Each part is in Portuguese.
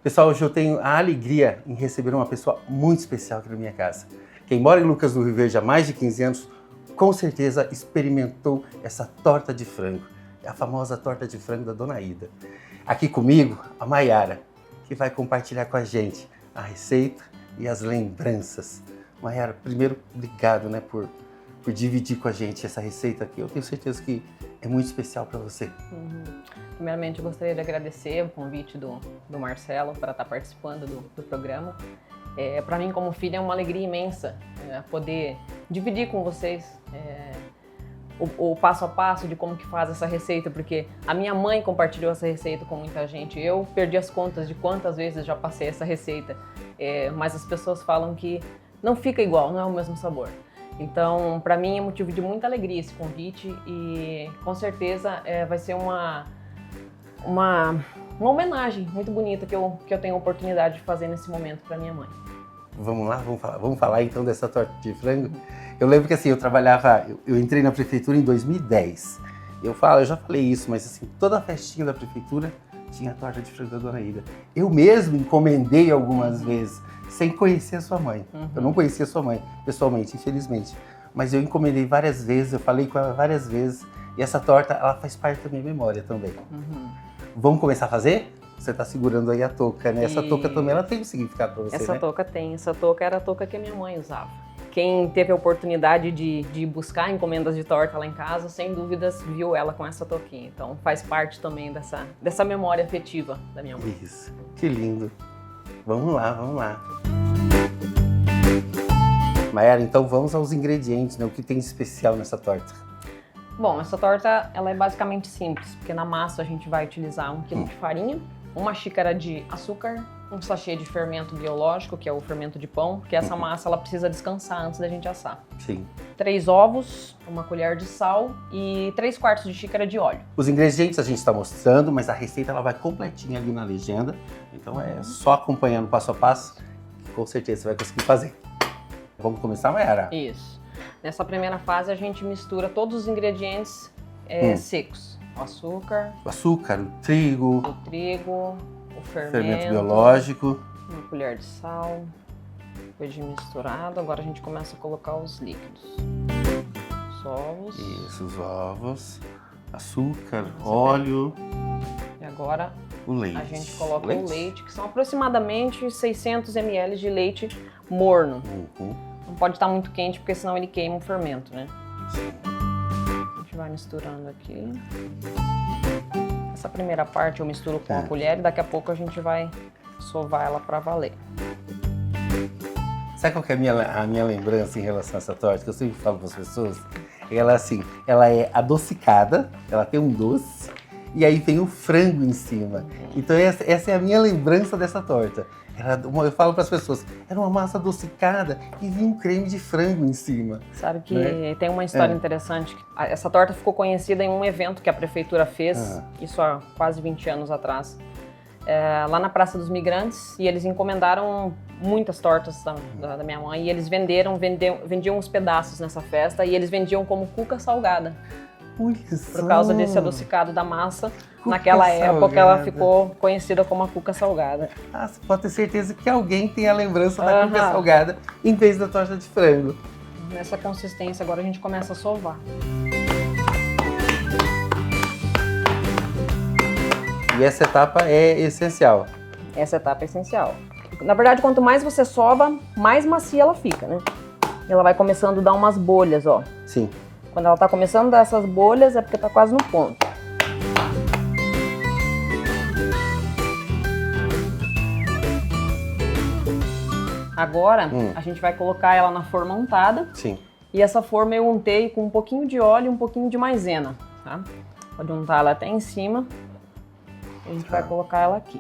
Pessoal, hoje eu tenho a alegria em receber uma pessoa muito especial aqui na minha casa. Quem mora em Lucas do Rio Verde há mais de 15 anos, com certeza experimentou essa torta de frango. É a famosa torta de frango da Dona Ida. Aqui comigo, a Mayara, que vai compartilhar com a gente a receita e as lembranças. Mayara, primeiro, obrigado, por dividir com a gente essa receita aqui. Eu tenho certeza que é muito especial para você. Primeiramente, eu gostaria de agradecer o convite do Marcelo para estar participando do programa. Para mim, como filha, é uma alegria imensa poder dividir com vocês o passo a passo de como que faz essa receita, porque a minha mãe compartilhou essa receita com muita gente. Eu perdi as contas de quantas vezes já passei essa receita, mas as pessoas falam que não fica igual, não é o mesmo sabor. Então, para mim é motivo de muita alegria esse convite e com certeza vai ser uma homenagem muito bonita que eu tenho a oportunidade de fazer nesse momento para minha mãe. Vamos lá, vamos falar então dessa torta de frango. Eu lembro que assim, eu entrei na prefeitura em 2010. Eu já falei isso, mas assim, toda a festinha da prefeitura tinha a torta de frango da Dona Ida. Eu mesmo encomendei algumas vezes, sem conhecer a sua mãe. Eu não conhecia a sua mãe pessoalmente, infelizmente. Mas eu encomendei várias vezes, eu falei com ela várias vezes. E essa torta, ela faz parte da minha memória também. Vamos começar a fazer? Você está segurando aí a touca, né? Essa touca também, ela tem um significado para você, Essa né? touca tem. Essa touca era a touca que a minha mãe usava. Quem teve a oportunidade de buscar encomendas de torta lá em casa, sem dúvidas, viu ela com essa touquinha. Então, faz parte também dessa memória afetiva da minha mãe. Isso, que lindo. Vamos lá. Mayara, então vamos aos ingredientes, né? O que tem de especial nessa torta? Bom, essa torta ela é basicamente simples, porque na massa a gente vai utilizar 1 kg de farinha, 1 xícara de açúcar, um sachê de fermento biológico, que é o fermento de pão, porque essa massa ela precisa descansar antes da gente assar. Sim. 3 ovos, 1 colher de sal e 3/4 de xícara de óleo. Os ingredientes a gente está mostrando, mas a receita ela vai completinha ali na legenda. Então é só acompanhando passo a passo, que com certeza você vai conseguir fazer. Vamos começar, Mayara? Isso. Nessa primeira fase a gente mistura todos os ingredientes secos. O açúcar, O trigo, o fermento biológico. 1 colher de sal. Depois de misturado, agora a gente começa a colocar os líquidos. Os ovos. Isso, os ovos, açúcar, óleo. E agora o leite. A gente coloca o leite, que são aproximadamente 600 ml de leite morno. Não pode estar muito quente, porque senão ele queima o fermento, né? A gente vai misturando aqui. Essa primeira parte eu misturo com a colher e daqui a pouco a gente vai sovar ela para valer. Sabe qual que é a minha lembrança em relação a essa torta? Que eu sempre falo para as pessoas. Ela é adocicada, ela tem um doce e aí vem o frango em cima. Então essa é a minha lembrança dessa torta. Eu falo para as pessoas, era uma massa adocicada e vinha um creme de frango em cima. Sabe que tem uma história interessante. Essa torta ficou conhecida em um evento que a prefeitura fez, isso há quase 20 anos atrás, lá na Praça dos Migrantes, e eles encomendaram muitas tortas da minha mãe e eles vendiam uns pedaços nessa festa e eles vendiam como cuca salgada. Por causa desse adocicado da massa, naquela época ela ficou conhecida como a cuca salgada. Você pode ter certeza que alguém tem a lembrança da cuca salgada em vez da torta de frango. Nessa consistência agora a gente começa a sovar. E essa etapa é essencial. Essa etapa é essencial. Na verdade, quanto mais você sova, mais macia ela fica, né? Ela vai começando a dar umas bolhas, ó. Sim. Quando ela tá começando a dar essas bolhas, é porque tá quase no ponto. Agora, a gente vai colocar ela na forma untada. Sim. E essa forma eu untei com um pouquinho de óleo e um pouquinho de maisena, tá? Pode untar ela até em cima. A gente vai colocar ela aqui.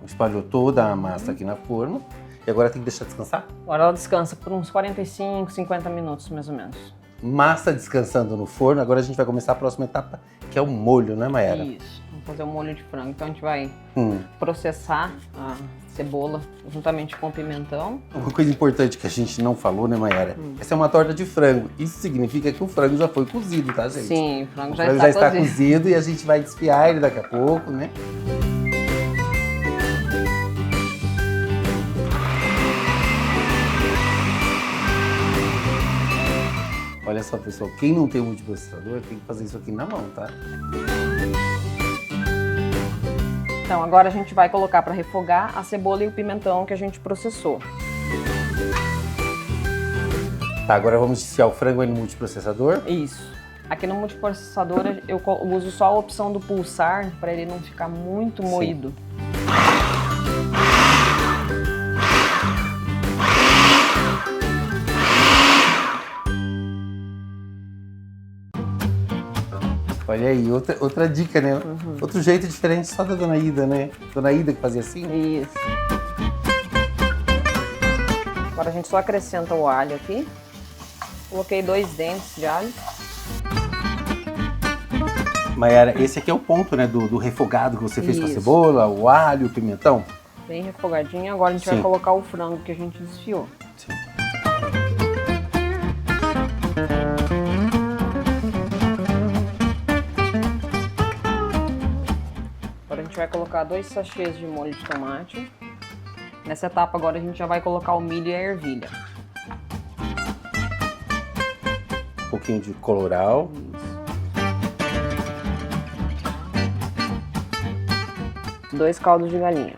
Espalhou toda a massa aqui na forma. E agora tem que deixar descansar? Agora ela descansa por uns 45, 50 minutos, mais ou menos. Massa descansando no forno. Agora a gente vai começar a próxima etapa, que é o molho, né, Mayara? Isso. fazer o molho de frango. Então a gente vai processar a cebola juntamente com o pimentão. Uma coisa importante que a gente não falou, né, Mayara? Essa é uma torta de frango. Isso significa que o frango já foi cozido, tá, gente? Sim, o frango já está cozido e a gente vai desfiar ele daqui a pouco, né? Olha só, pessoal, quem não tem multiprocessador tem que fazer isso aqui na mão, tá? Então, agora a gente vai colocar para refogar a cebola e o pimentão que a gente processou. Tá, agora vamos desfiar o frango aí no multiprocessador. Isso. Aqui no multiprocessador eu uso só a opção do pulsar para ele não ficar muito moído. Olha aí, outra dica, né? Outro jeito diferente só da Dona Ida, né? Dona Ida que fazia assim? Isso. Agora a gente só acrescenta o alho aqui. Coloquei 2 dentes de alho. Mayara, esse aqui é o ponto, né? Do refogado que você fez com a cebola, o alho, o pimentão. Bem refogadinho. Agora a gente vai colocar o frango que a gente desfiou. Sim. Agora a gente vai colocar 2 sachês de molho de tomate. Nessa etapa agora a gente já vai colocar o milho e a ervilha. Um pouquinho de colorau. Isso. 2 caldos de galinha.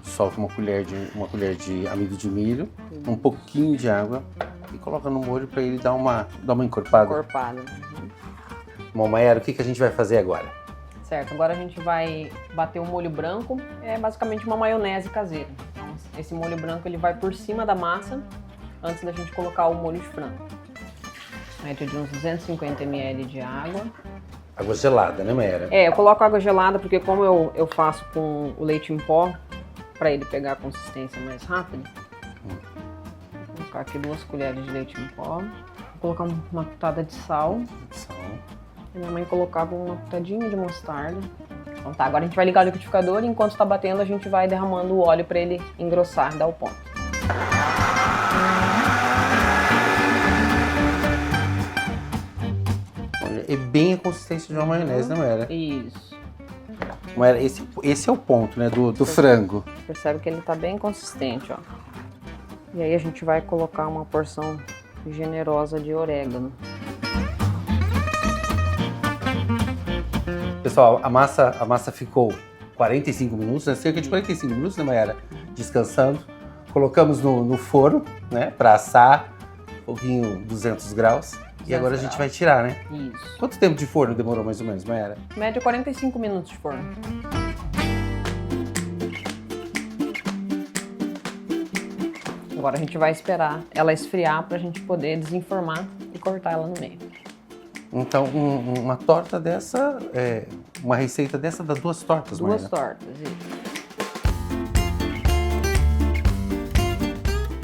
Solta uma colher de amido de milho, um pouquinho de água e coloca no molho para ele dar uma encorpada. Bom, Mayara, o que a gente vai fazer agora? Certo, agora a gente vai bater o molho branco, é basicamente uma maionese caseira. Então, esse molho branco ele vai por cima da massa antes da gente colocar o molho de frango. Média de uns 250 ml de água. Água gelada, né, Mayara? Eu coloco água gelada porque como eu faço com o leite em pó, para ele pegar a consistência mais rápida. Vou colocar aqui 2 colheres de leite em pó. Vou colocar uma pitada de sal. E minha mãe colocava uma pitadinha de mostarda. Então tá, agora a gente vai ligar o liquidificador e enquanto tá batendo a gente vai derramando o óleo para ele engrossar, dar o ponto. Olha, é bem a consistência de uma maionese, né, Mayara? Isso. Mayara, esse é o ponto, né, do frango. Percebe que ele tá bem consistente, ó. E aí a gente vai colocar uma porção generosa de orégano. Pessoal, a massa ficou 45 minutos, né? Cerca de 45 minutos, né, Mayara? Descansando. Colocamos no forno, né, para assar, foguinho 200 graus. E agora a gente vai tirar, né? Isso. Quanto tempo de forno demorou mais ou menos, Mayara? Média 45 minutos de forno. Agora a gente vai esperar ela esfriar pra gente poder desenformar e cortar ela no meio. Então, uma torta dessa, uma receita dessa dá 2 tortas, Mayara? 2 tortas, isso.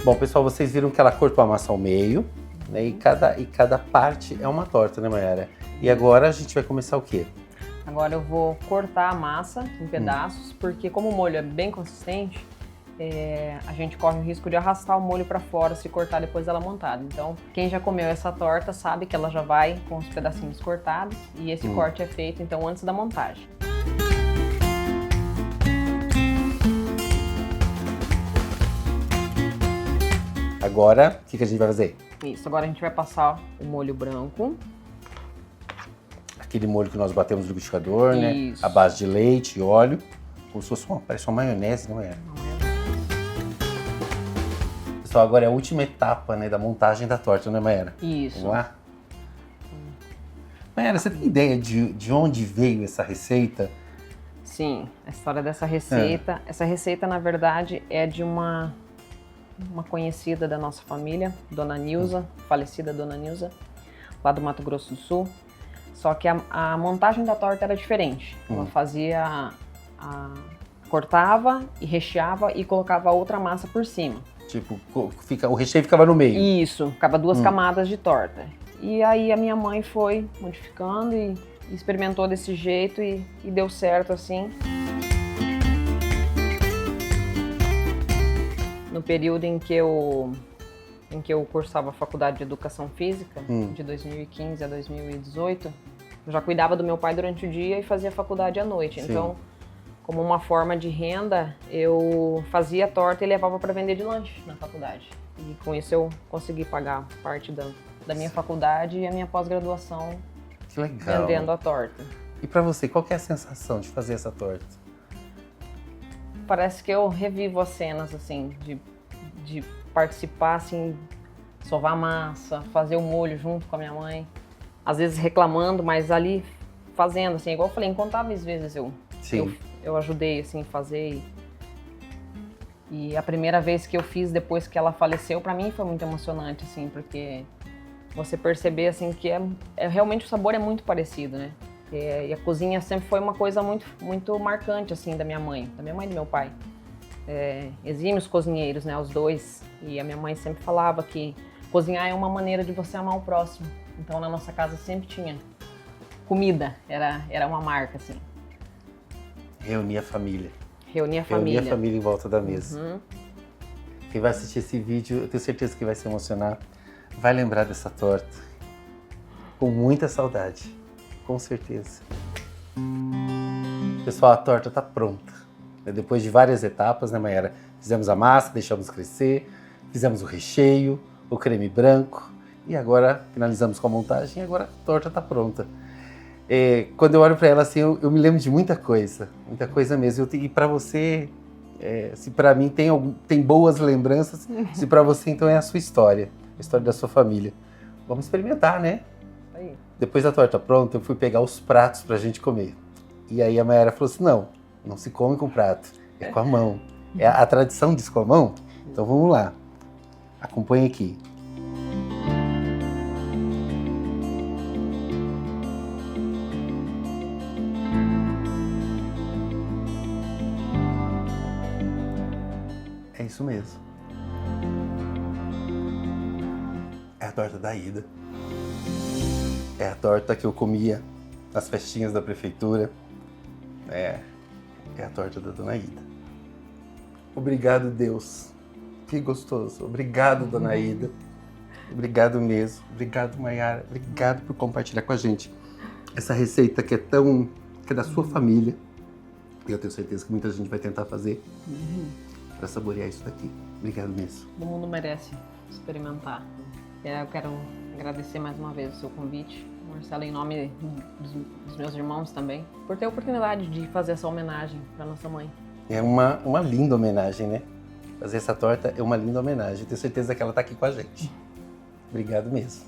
Bom, pessoal, vocês viram que ela cortou a massa ao meio, né? E cada parte é uma torta, né, Mayara? E agora a gente vai começar o quê? Agora eu vou cortar a massa em pedaços, porque como o molho é bem consistente, a gente corre o risco de arrastar o molho para fora se cortar depois dela montada. Então, quem já comeu essa torta sabe que ela já vai com os pedacinhos cortados e esse corte é feito então antes da montagem. Agora, o que a gente vai fazer? Isso, agora a gente vai passar o molho branco. Aquele molho que nós batemos no liquidificador, né? Isso. A base de leite e óleo. Como se fosse parece uma maionese, não é? Pessoal, agora é a última etapa, né, da montagem da torta, não é, Mayara? Isso. Vamos lá? Mayara, você tem ideia de onde veio essa receita? Sim, a história dessa receita. Essa receita, na verdade, é de uma conhecida da nossa família, Dona Nilza, falecida Dona Nilza, lá do Mato Grosso do Sul. Só que a montagem da torta era diferente. Ela fazia, cortava e recheava e colocava outra massa por cima. Tipo, o recheio ficava no meio. Isso, ficava 2 camadas de torta. E aí a minha mãe foi modificando e experimentou desse jeito e deu certo assim. No período em que eu cursava a faculdade de Educação Física, de 2015 a 2018, eu já cuidava do meu pai durante o dia e fazia faculdade à noite. Sim. Então, como uma forma de renda, eu fazia torta e levava para vender de lanche na faculdade. E com isso eu consegui pagar parte da minha faculdade e a minha pós-graduação Que legal. vendendo a torta. E pra você, qual que é a sensação de fazer essa torta? Parece que eu revivo as cenas, assim, de participar, assim, sovar a massa, fazer o molho junto com a minha mãe. Às vezes reclamando, mas ali fazendo, assim, igual eu falei, incontáveis vezes eu ajudei, assim, fazer. E a primeira vez que eu fiz depois que ela faleceu, pra mim foi muito emocionante, assim, porque você perceber, assim, que realmente o sabor é muito parecido, né? E a cozinha sempre foi uma coisa muito, muito marcante, assim, da minha mãe e do meu pai. Exímios cozinheiros, né, os dois. E a minha mãe sempre falava que cozinhar é uma maneira de você amar o próximo. Então, na nossa casa sempre tinha comida, era uma marca, assim. Reunir a família. Reunir a família. Reunir a família em volta da mesa. Quem vai assistir esse vídeo, eu tenho certeza que vai se emocionar. Vai lembrar dessa torta com muita saudade. Com certeza. Pessoal, a torta está pronta. Depois de várias etapas, né, Mayara? Fizemos a massa, deixamos crescer, fizemos o recheio, o creme branco e agora finalizamos com a montagem e agora a torta está pronta. Quando eu olho para ela assim, eu me lembro de muita coisa mesmo. E para você, se para mim tem boas lembranças, se para você então é a sua história, a história da sua família. Vamos experimentar, né? Aí. Depois da torta pronta, eu fui pegar os pratos pra gente comer. E aí a Mayara falou assim, não se come com prato, é com a mão. A tradição diz com a mão? Então vamos lá. Acompanhe aqui. É isso mesmo. É a torta da Ida. É a torta que eu comia nas festinhas da prefeitura. É a torta da Dona Ida. Obrigado, Deus. Que gostoso. Obrigado, Dona Ida. Obrigado mesmo. Obrigado, Mayara. Obrigado por compartilhar com a gente essa receita que é da sua família. E eu tenho certeza que muita gente vai tentar fazer para saborear isso daqui. Obrigado mesmo. Todo mundo merece experimentar. Eu quero agradecer mais uma vez o seu convite, Marcelo, em nome dos meus irmãos também, por ter a oportunidade de fazer essa homenagem para nossa mãe. É uma linda homenagem, né? Fazer essa torta é uma linda homenagem. Tenho certeza que ela está aqui com a gente. Obrigado mesmo.